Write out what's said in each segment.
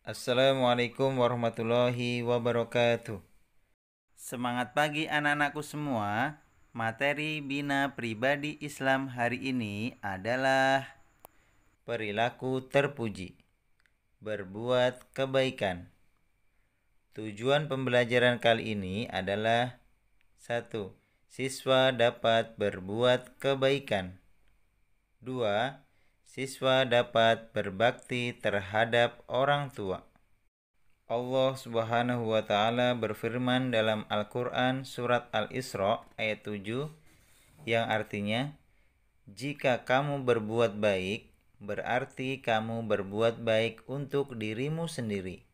Assalamualaikum warahmatullahi wabarakatuh. Semangat pagi anak-anakku semua. Materi Bina Pribadi Islam hari ini adalah perilaku terpuji, berbuat kebaikan. Tujuan pembelajaran kali ini adalah 1. Siswa dapat berbuat kebaikan. 2. Siswa dapat berbakti terhadap orang tua. Allah Subhanahu wa taala berfirman dalam Al-Qur'an surat Al-Isra ayat 7 yang artinya, jika kamu berbuat baik, berarti kamu berbuat baik untuk dirimu sendiri.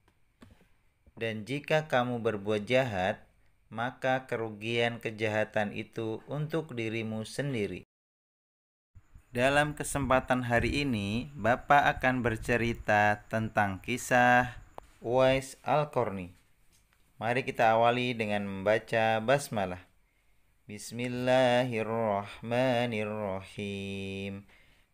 Dan jika kamu berbuat jahat, maka kerugian kejahatan itu untuk dirimu sendiri. Dalam kesempatan hari ini, Bapak akan bercerita tentang kisah Uwais Al-Qarni. Mari kita awali dengan membaca basmalah. Bismillahirrahmanirrahim.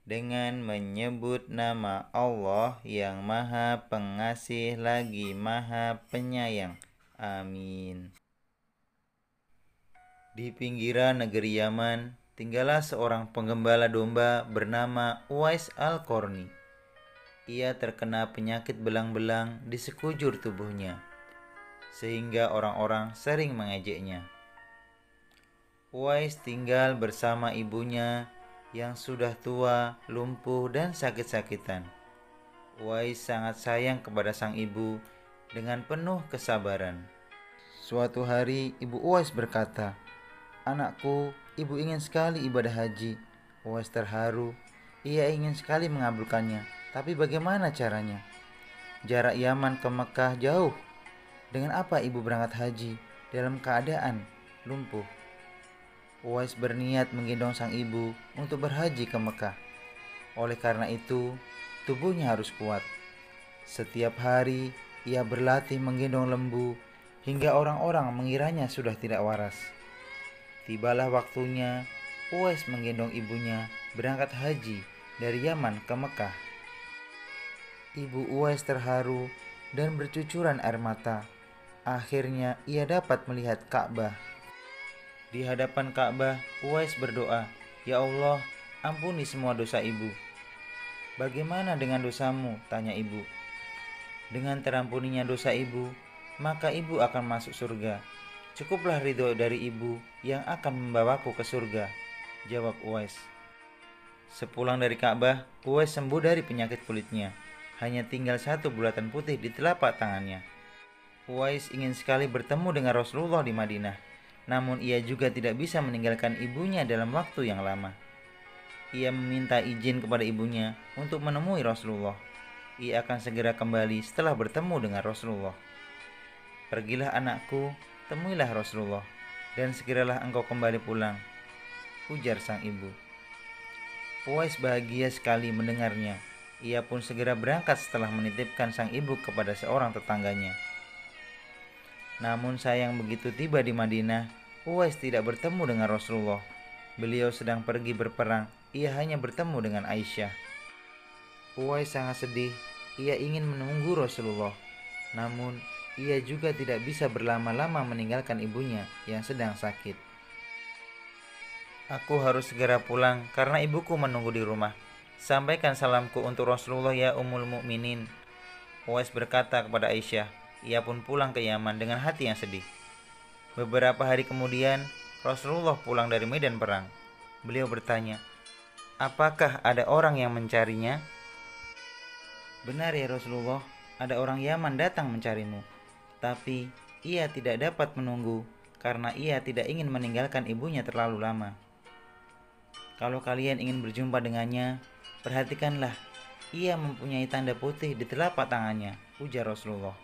Dengan menyebut nama Allah yang Maha Pengasih lagi Maha Penyayang. Amin. Di pinggiran negeri Yaman, tinggallah seorang penggembala domba bernama Uwais Al-Qarni. Ia terkena penyakit belang-belang di sekujur tubuhnya, sehingga orang-orang sering mengejeknya. Uwais tinggal bersama ibunya yang sudah tua, lumpuh, dan sakit-sakitan. Uwais sangat sayang kepada sang ibu dengan penuh kesabaran. Suatu hari, ibu Uwais berkata, "Anakku, ibu ingin sekali ibadah haji." Uwais terharu. Ia ingin sekali mengabulkannya, tapi bagaimana caranya? Jarak Yaman ke Mekah jauh. Dengan apa ibu berangkat haji dalam keadaan lumpuh? Uwais berniat menggendong sang ibu untuk berhaji ke Mekah. Oleh karena itu, tubuhnya harus kuat. Setiap hari, ia berlatih menggendong lembu hingga orang-orang mengiranya sudah tidak waras. Tibalah waktunya, Uwais menggendong ibunya berangkat haji dari Yaman ke Mekah. Ibu Uwais terharu dan bercucuran air mata. Akhirnya ia dapat melihat Ka'bah. Di hadapan Ka'bah, Uwais berdoa, "Ya Allah, ampuni semua dosa ibu." "Bagaimana dengan dosamu?" tanya ibu. "Dengan terampuninya dosa ibu, maka ibu akan masuk surga. Cukuplah ridho dari ibu yang akan membawaku ke surga," jawab Uwais. Sepulang dari Ka'bah, Uwais sembuh dari penyakit kulitnya. Hanya tinggal satu bulatan putih di telapak tangannya. Uwais ingin sekali bertemu dengan Rasulullah di Madinah. Namun ia juga tidak bisa meninggalkan ibunya dalam waktu yang lama. Ia meminta izin kepada ibunya untuk menemui Rasulullah. Ia akan segera kembali setelah bertemu dengan Rasulullah. "Pergilah anakku, temuilah Rasulullah, dan segeralah engkau kembali pulang," ujar sang ibu. Uwais bahagia sekali mendengarnya. Ia pun segera berangkat setelah menitipkan sang ibu kepada seorang tetangganya. Namun sayang begitu tiba di Madinah, Uwais tidak bertemu dengan Rasulullah. Beliau sedang pergi berperang, ia hanya bertemu dengan Aisyah. Uwais sangat sedih, ia ingin menunggu Rasulullah. Namun, ia juga tidak bisa berlama-lama meninggalkan ibunya yang sedang sakit. "Aku harus segera pulang karena ibuku menunggu di rumah. Sampaikan salamku untuk Rasulullah ya Ummul Mukminin," Uwais berkata kepada Aisyah. Ia pun pulang ke Yaman dengan hati yang sedih. Beberapa hari kemudian, Rasulullah pulang dari medan perang. Beliau bertanya, "Apakah ada orang yang mencarinya?" "Benar ya Rasulullah, ada orang Yaman datang mencarimu. Tapi ia tidak dapat menunggu karena ia tidak ingin meninggalkan ibunya terlalu lama. Kalau kalian ingin berjumpa dengannya, perhatikanlah, ia mempunyai tanda putih di telapak tangannya," ujar Rasulullah.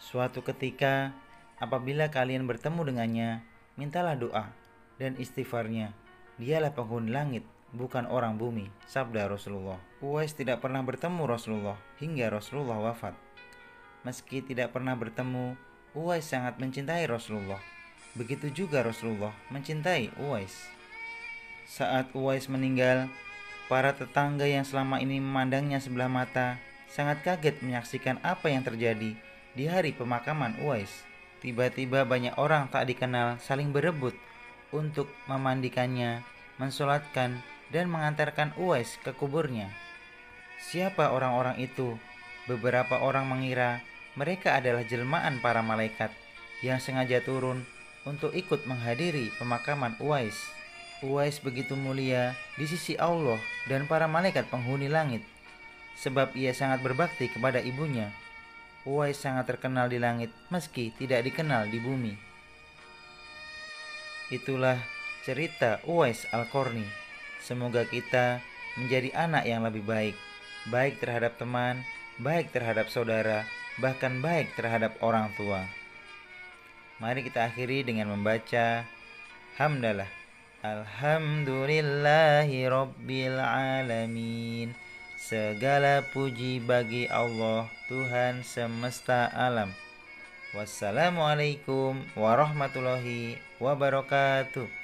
"Suatu ketika, apabila kalian bertemu dengannya, mintalah doa dan istighfarnya. Dialah penghuni langit, bukan orang bumi," sabda Rasulullah. Uwais tidak pernah bertemu Rasulullah hingga Rasulullah wafat. Meski tidak pernah bertemu, Uwais sangat mencintai Rasulullah. Begitu juga Rasulullah mencintai Uwais. Saat Uwais meninggal, para tetangga yang selama ini memandangnya sebelah mata sangat kaget menyaksikan apa yang terjadi di hari pemakaman Uwais. Tiba-tiba banyak orang tak dikenal saling berebut untuk memandikannya, mensolatkan, dan mengantarkan Uwais ke kuburnya. Siapa orang-orang itu? Beberapa orang mengira mereka adalah jelmaan para malaikat yang sengaja turun untuk ikut menghadiri pemakaman Uwais. Uwais begitu mulia di sisi Allah dan para malaikat penghuni langit, sebab ia sangat berbakti kepada ibunya. Uwais sangat terkenal di langit meski tidak dikenal di bumi. Itulah cerita Uwais Al-Qarni. Semoga kita menjadi anak yang lebih baik, baik terhadap teman, baik terhadap saudara, bahkan baik terhadap orang tua. Mari kita akhiri dengan membaca hamdalah. Alhamdulillahi Rabbil Alamin. Segala puji bagi Allah, Tuhan semesta alam. Wassalamualaikum warahmatullahi wabarakatuh.